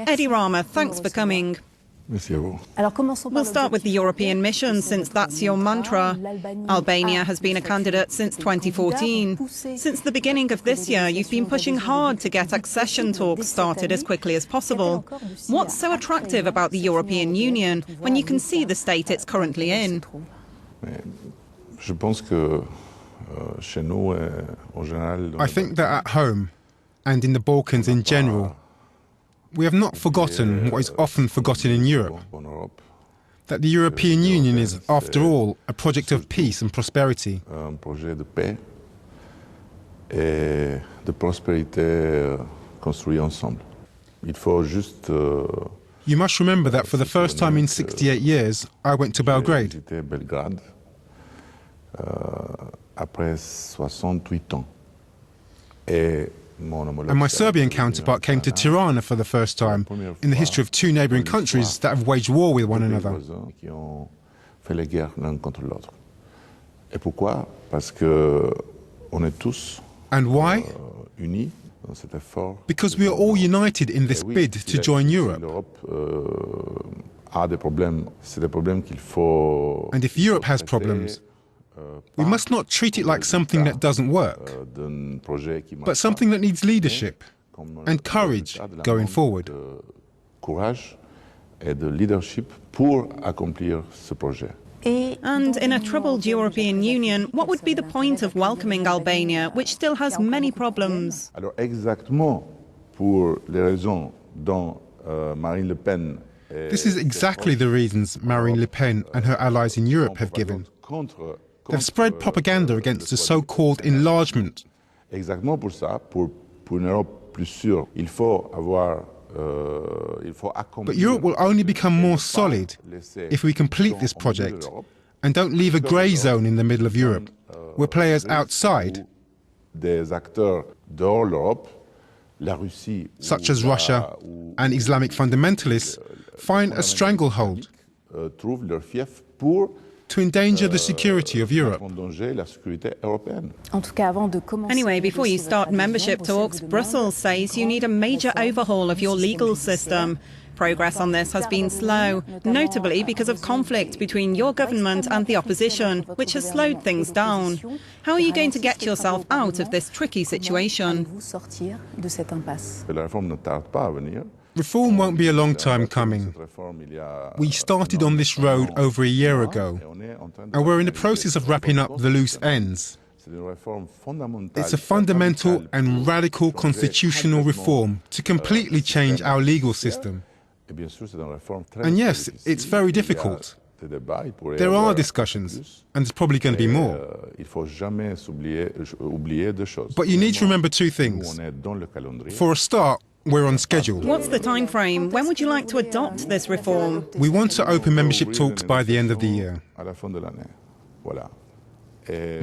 Edi Rama, thanks for coming. We'll start with the European mission, since that's your mantra. Albania has been a candidate since 2014. Since the beginning of this year, you've been pushing hard to get accession talks started as quickly as possible. What's so attractive about the European Union when you can see the state it's currently in? I think that at home, and in the Balkans in general, we have not forgotten what is often forgotten in Europe, that the European Union is, after all, a project of peace and prosperity. You must remember that for the first time in 68 years, I went to Belgrade. And my Serbian counterpart came to Tirana for the first time in the history of two neighbouring countries that have waged war with one another. And why? Because we are all united in this bid to join Europe. And if Europe has problems, we must not treat it like something that doesn't work, but something that needs leadership and courage going forward. And in a troubled European Union, what would be the point of welcoming Albania, which still has many problems? This is exactly the reasons Marine Le Pen and her allies in Europe have given. They've spread propaganda against the so-called enlargement. But Europe will only become more solid if we complete this project and don't leave a grey zone in the middle of Europe, where players outside, such as Russia and Islamic fundamentalists, find a stranglehold to endanger the security of Europe. Anyway, before you start membership talks, Brussels says you need a major overhaul of your legal system. Progress on this has been slow, notably because of conflict between your government and the opposition, which has slowed things down. How are you going to get yourself out of this tricky situation? Reform won't be a long time coming. We started on this road over a year ago, and we're in the process of wrapping up the loose ends. It's a fundamental and radical constitutional reform to completely change our legal system. And yes, it's very difficult. There are discussions, and there's probably going to be more. But you need to remember two things. For a start, we're on schedule. What's the time frame? When would you like to adopt this reform? We want to open membership talks by the end of the year.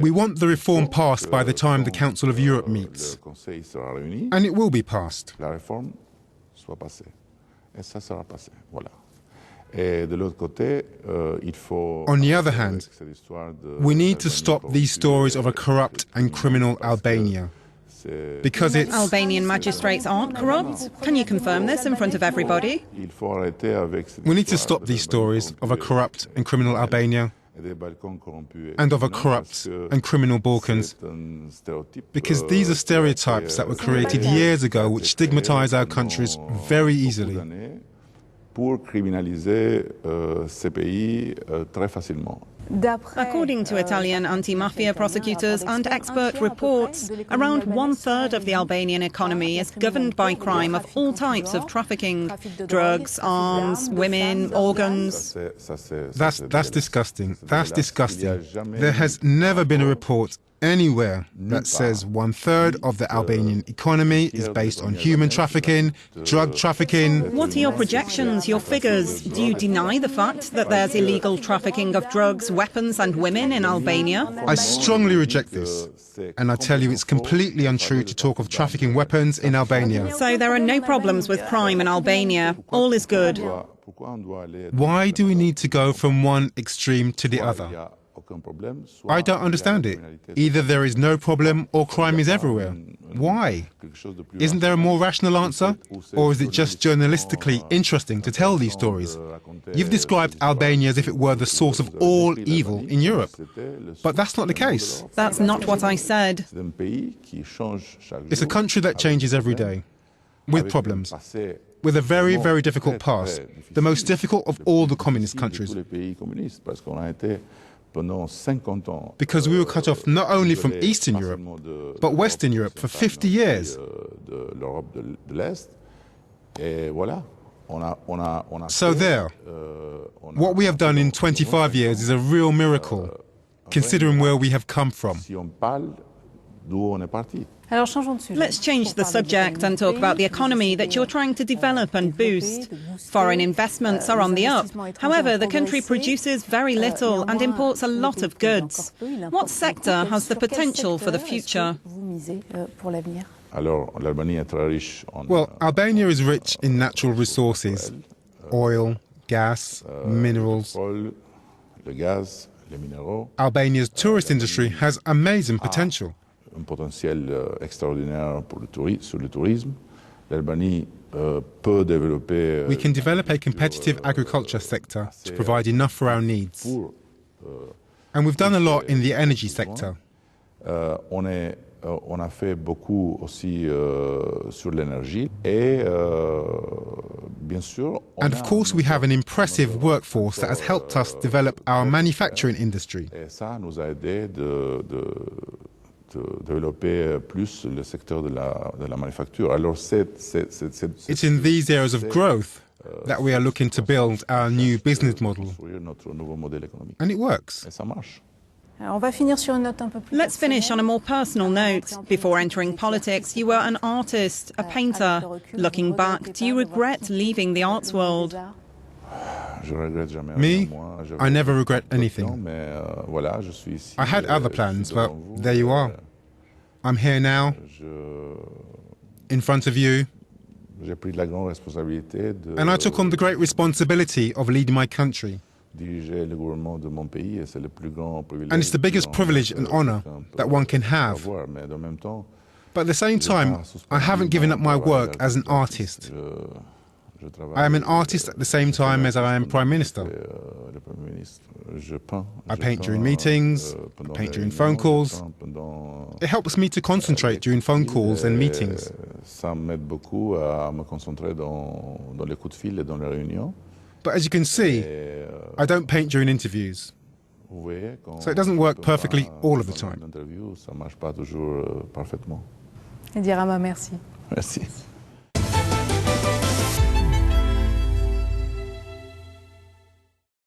We want the reform passed by the time the Council of Europe meets. And it will be passed. On the other hand, we need to stop these stories of a corrupt and criminal Albania. Because it's... Albanian magistrates aren't corrupt? Can you confirm this in front of everybody? We need to stop these stories of a corrupt and criminal Albania and of a corrupt and criminal Balkans, because these are stereotypes that were created years ago which stigmatize our countries very easily. According to Italian anti-mafia prosecutors and expert reports, around 1/3 of the Albanian economy is governed by crime of all types of trafficking: drugs, arms, women, organs. That's disgusting. That's disgusting. There has never been a report anywhere that says 1/3 of the Albanian economy is based on human trafficking, drug trafficking. What are your projections, your figures? Do you deny the fact that there's illegal trafficking of drugs, weapons and women in Albania? I strongly reject this. And I tell you, it's completely untrue to talk of trafficking weapons in Albania. So there are no problems with crime in Albania. All is good. Why do we need to go from one extreme to the other? I don't understand it. Either there is no problem or crime is everywhere. Why? Isn't there a more rational answer? Or is it just journalistically interesting to tell these stories? You've described Albania as if it were the source of all evil in Europe. But that's not the case. That's not what I said. It's a country that changes every day, with problems, with a very, very difficult past, the most difficult of all the communist countries. Because we were cut off not only from Eastern Europe, but Western Europe for 50 years. So there, what we have done in 25 years is a real miracle, considering where we have come from. Let's change the subject and talk about the economy that you're trying to develop and boost. Foreign investments are on the up. However, the country produces very little and imports a lot of goods. What sector has the potential for the future? Well, Albania is rich in natural resources, oil, gas, minerals. Albania's tourist industry has amazing potential. Un potentiel extraordinaire sur le tourisme. L'Albanie peut développer. We can develop a competitive agriculture sector to provide enough for our needs. And we've done a lot in the energy sector. On a fait beaucoup aussi sur l'énergie et bien sûr. And of course we have an impressive workforce that has helped us develop our manufacturing industry. Et ça nous a aidé de développer plus le secteur de la manufacture. Alors it's in these areas of growth that we are looking to build our new business model. And it works. Et ça marche. Let's finish on a more personal note. Before entering politics, you were an artist, a painter. Looking back, do you regret leaving the arts world? Me? I never regret anything. I had other plans, but there you are. I'm here now, in front of you, and I took on the great responsibility of leading my country. And it's the biggest privilege and honor that one can have. But at the same time, I haven't given up my work as an artist. I am an artist at the same time as I am Prime Minister. I paint during meetings, I paint during phone calls. It helps me to concentrate during phone calls and meetings. But as you can see, I don't paint during interviews. So it doesn't work perfectly all of the time. Edi Rama, merci. Merci.